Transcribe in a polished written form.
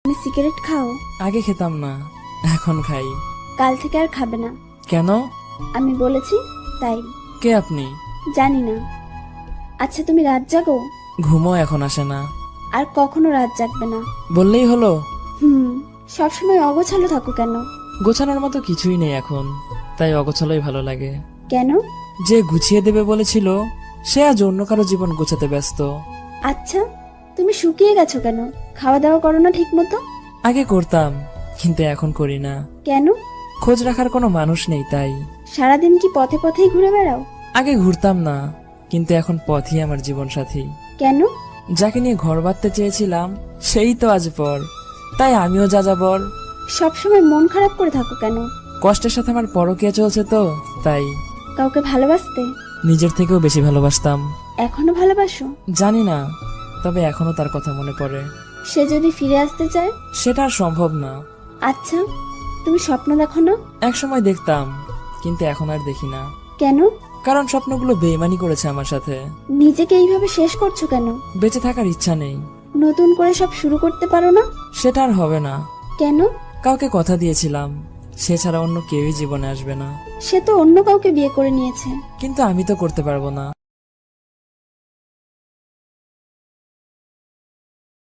তুমি সিগারেট খাও? আগে খেতাম না, এখন খাই। কাল থেকে আর খাবে না। কেন? আমি বলেছি তাই। কে আপনি? জানি না। আচ্ছা, তুমি রাত জাগো? ঘুমও এখন আসে না। আর কখনো রাত জাগবে না। বললেই হলো। সবসময় অগোছালো থাকো কেন? গোছানোর মতো কিছুই নেই এখন, তাই অগোছালোই ভালো লাগে। কেন? যে গুছিয়ে দেবে বলেছিল সে আজ অন্য কারো জীবন গোছাতে ব্যস্ত। আচ্ছা, তুমি শুকিয়ে গেছো কেন? খাওয়া দাওয়া করো না ঠিক মতো? আগে করতাম, কিন্তু এখন করি না। কেন? খোঁজ রাখার কোনো মানুষ নেই তাই। সারাদিন কি পথে পথেই ঘুরে বেড়াও? আগে ঘুরতাম না, কিন্তু এখন পথই আমার জীবন সাথী। কেন? যাকে নিয়ে ঘর বাঁধতে চেয়েছিলাম সেই তো আজ পর, তাই আমিও যা যাবর। সবসময় মন খারাপ করে থাকো কেন? কষ্টের সাথে আমার পরকীয়া চলছে তো তাই। কাউকে ভালোবাসতে? নিজের থেকেও বেশি ভালোবাসতাম। এখনো ভালোবাসো? জানি না, তবে এখনো তার কথা মনে পড়ে। সে যদি ফিরে আসতে চায়? সেটা আর সম্ভব না। আচ্ছা, তুমি স্বপ্ন দেখো না? এক সময় দেখতাম, কিন্তু এখন আর দেখি না। কেন? কারণ স্বপ্নগুলো বেইমানি করেছে আমার সাথে। নিজেকে এইভাবে শেষ করছো কেন? বেঁচে থাকার ইচ্ছা নেই। নতুন করে সব শুরু করতে পারো না? সেটা আর হবে না। কেন? কাউকে কথা দিয়েছিলাম, সে ছাড়া অন্য কেউই জীবনে আসবে না। সে তো অন্য কাউকে বিয়ে করে নিয়েছে। কিন্তু আমি তো করতে পারবো না।